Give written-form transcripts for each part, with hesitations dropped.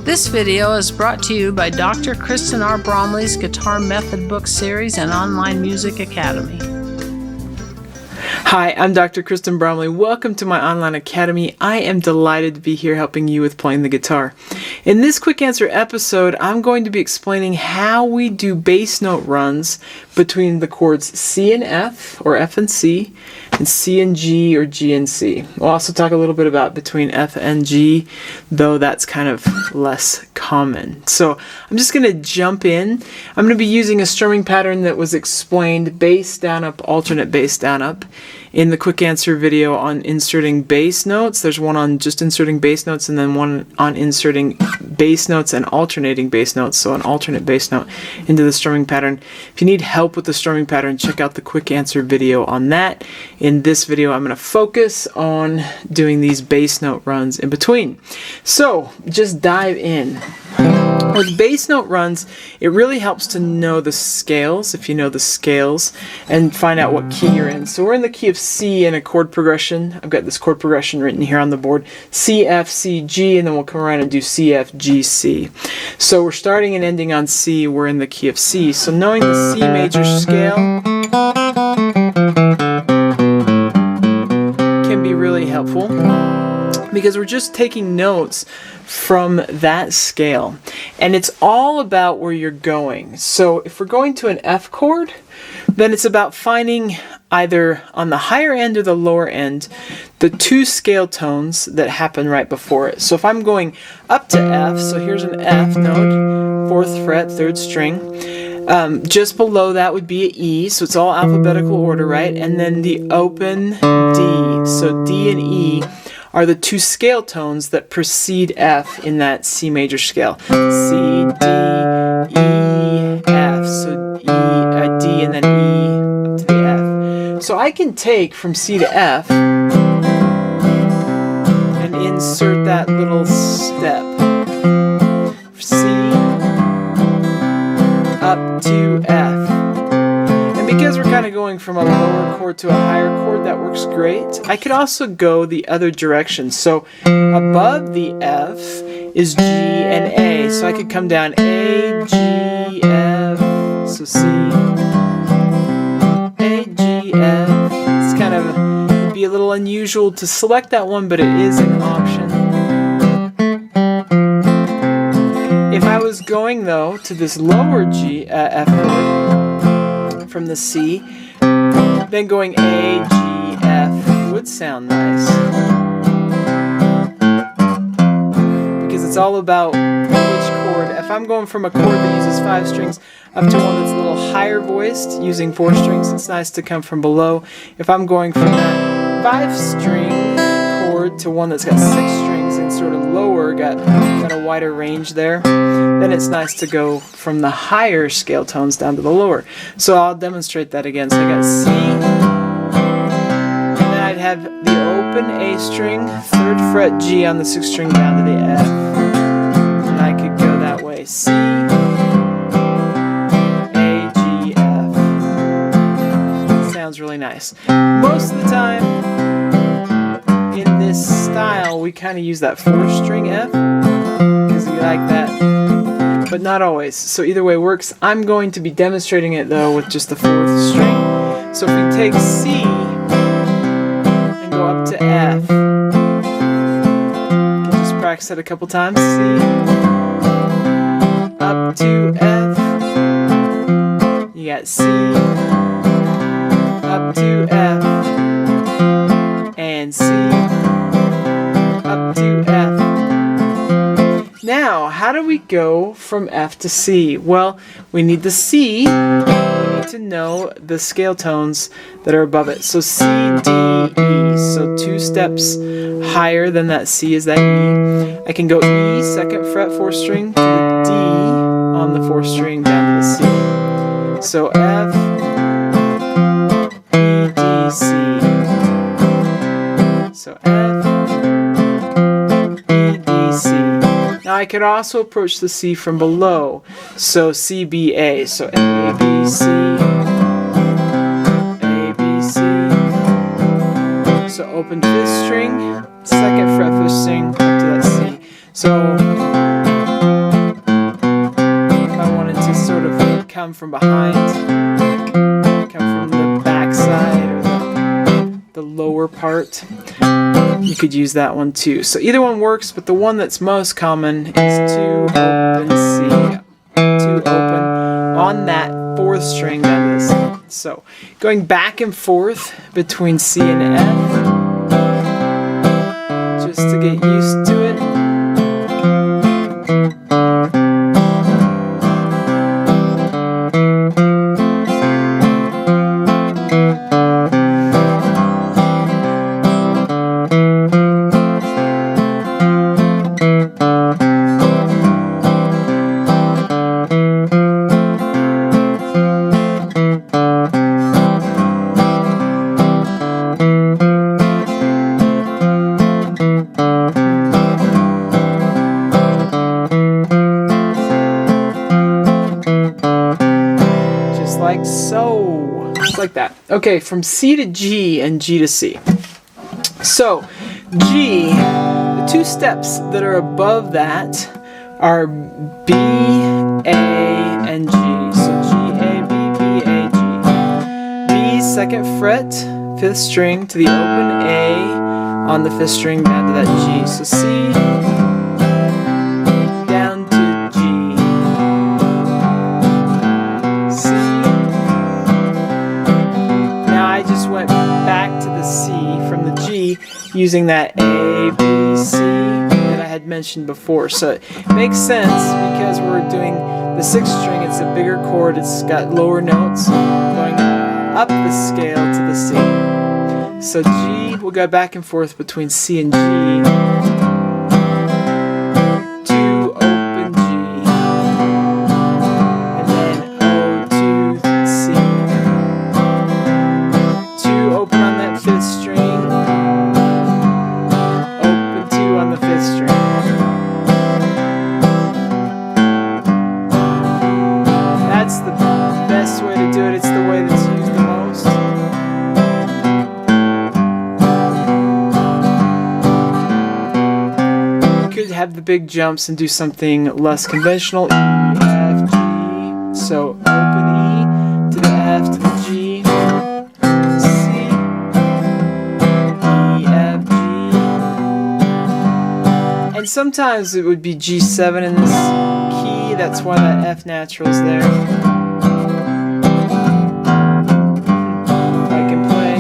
This video is brought to you by Dr. Kristen R. Bromley's Guitar Method Book Series and Online Music Academy. Hi, I'm Dr. Kristen Bromley. Welcome to my online academy. I am delighted to be here helping you with playing the guitar. In this quick answer episode, I'm going to be explaining how we do bass note runs between the chords C and F, or F and C and G, or G and C. We'll also talk a little bit about between F and G, though that's kind of less common. So I'm just going to jump in. I'm going to be using a strumming pattern that was explained bass down up, alternate bass down up, in the quick answer video on inserting bass notes. There's one on just inserting bass notes and then one on inserting bass notes and alternating bass notes, so an alternate bass note into the strumming pattern. If you need help with the strumming pattern, check out the quick answer video on that. In this video, I'm going to focus on doing these bass note runs in between. So just dive in. With bass note runs, it really helps to know the scales, if you know the scales, and find out what key you're in. So we're in the key of C in a chord progression. I've got this chord progression written here on the board. C, F, C, G, and then we'll come around and do C, F, G, C. So we're starting and ending on C. We're in the key of C. So knowing the C major scale can be really helpful, because we're just taking notes from that scale. And it's all about where you're going. So if we're going to an F chord, then it's about finding either on the higher end or the lower end the two scale tones that happen right before it. So if I'm going up to F, so here's an F note, 4th fret, 3rd string. Just below that would be an E, so it's all alphabetical order, right? And then the open D. So D and E are the two scale tones that precede F in that C major scale. C, D, E, F. So D and then E up to the F. So I can take from C to F and insert that little step. C up to F. Because we're kind of going from a lower chord to a higher chord, that works great. I could also go the other direction. So above the F is G and A. So I could come down A, G, F. So C, A, G, F. It's kind of, it'd be a little unusual to select that one, but it is an option. If I was going though to this lower G, F chord, from the C, then going A, G, F would sound nice. Because it's all about which chord. If I'm going from a chord that uses 5 strings up to one that's a little higher voiced using 4 strings, it's nice to come from below. If I'm going from that 5-string chord to one that's got 6 strings and sort of lower, got a wider range there, then it's nice to go from the higher scale tones down to the lower. So I'll demonstrate that again. So I got C, and then I'd have the open A string, 3rd fret G on the 6th string down to the F. And I could go that way. C, A, G, F. It sounds really nice. Most of the time in this style, we kind of use that 4th string F, because we like that. But not always. So either way works. I'm going to be demonstrating it though with just the 4th string. So if we take C and go up to F, you can just practice it a couple times. C up to F. You got C up to F and C up to F. Now, how do we go from F to C? Well, we need the C. We need to know the scale tones that are above it. So C, D, E. So 2 steps higher than that C is that E. I can go E, 2nd fret, 4th string, to the D on the 4th string down to the C. So F, E, D, C. So F, E, D, C. Now I could also approach the C from below, so C, B, A. So A, B, C, A, B, C. So open 5th string, 2nd fret 5th string up to that C. So from behind, come from the back side or the lower part. You could use that one too. So either one works, but the one that's most common is to open C. To open on that fourth string down to the C. So going back and forth between C and F, just to get used to it. Like so. Just like that. Okay, from C to G and G to C. So, G, the two steps that are above that are B, A, and G. So G, A, B, B, A, G. B, second fret, fifth string to the open A on the fifth string down to that G. So C, down to G. C. Now I just went back to the C from the G using that A, B, C that I had mentioned before. So it makes sense because we're doing the sixth string. It's a bigger chord. It's got lower notes going up the scale to the C. So G, we'll go back and forth between C and G to open G. And then O to C. To open on that fifth string. Open 2 on the fifth string. That's the best way to do it. It's the way that's used the most. You could have the big jumps and do something less conventional. E, F, G. So open E to the F to the G. C, E, F, G. And sometimes it would be G7 in this key. That's why that F natural is there. I can play.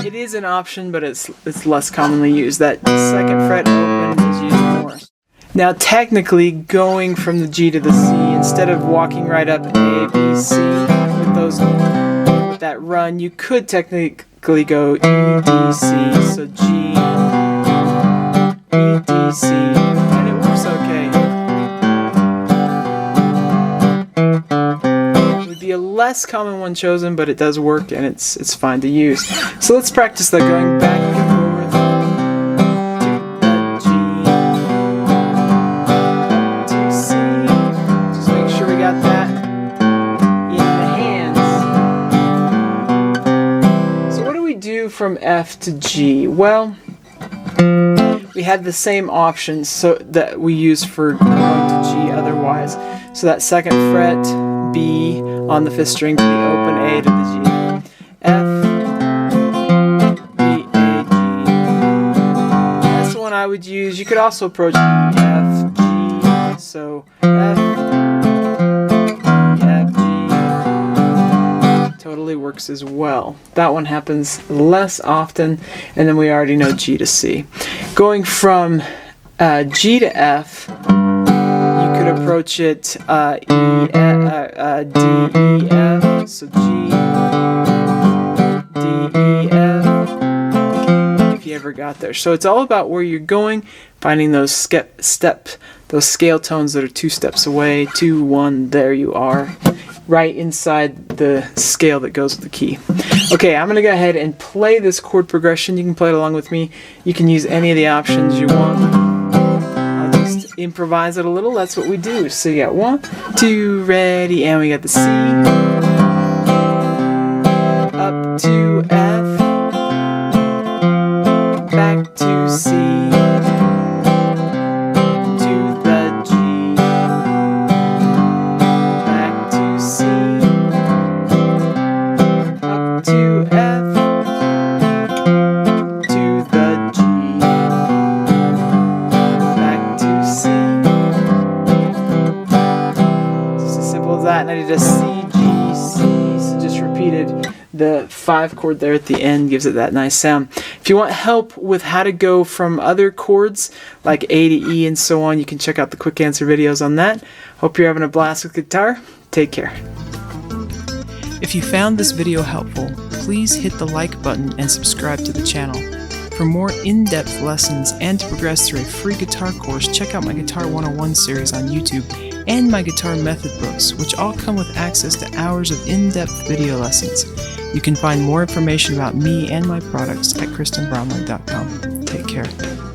It is an option, but it's less commonly used. That second fret open is used more. Now technically, going from the G to the C, instead of walking right up A, B, C with that run, you could technically go E, D, C. So G, E, D, C, and it works okay. It would be a less common one chosen, but it does work and it's fine to use. So let's practice that, going back and forth to the G, to C. Just make sure we got that in the hands. So what do we do from F to G? Well, we had the same options so that we use for going to G otherwise. So that second fret, B on the fifth string to the open A to the G. F, B, A, G. That's the one I would use. You could also approach E, F, G. So F, E, F, G. Totally works as well. That one happens less often, and then we already know G to C. Going from G to F, you could approach it D, E, F, so G, D, E, F, if you ever got there. So it's all about where you're going, finding those those scale tones that are 2 steps away, 2, 1, there you are, right inside the scale that goes with the key. Okay, I'm going to go ahead and play this chord progression. You can play it along with me. You can use any of the options you want. I'll just improvise it a little. That's what we do. So you got 1, 2, ready, and we got the C. Up to F. Back to C. 5 chord there at the end gives it that nice sound. If you want help with how to go from other chords like A to E and so on, you can check out the quick answer videos on that. Hope you're having a blast with guitar. Take care. If you found this video helpful, please hit the like button and subscribe to the channel. For more in-depth lessons and to progress through a free guitar course, check out my Guitar 101 series on YouTube and my guitar method books, which all come with access to hours of in-depth video lessons. You can find more information about me and my products at KristenBromley.com. Take care.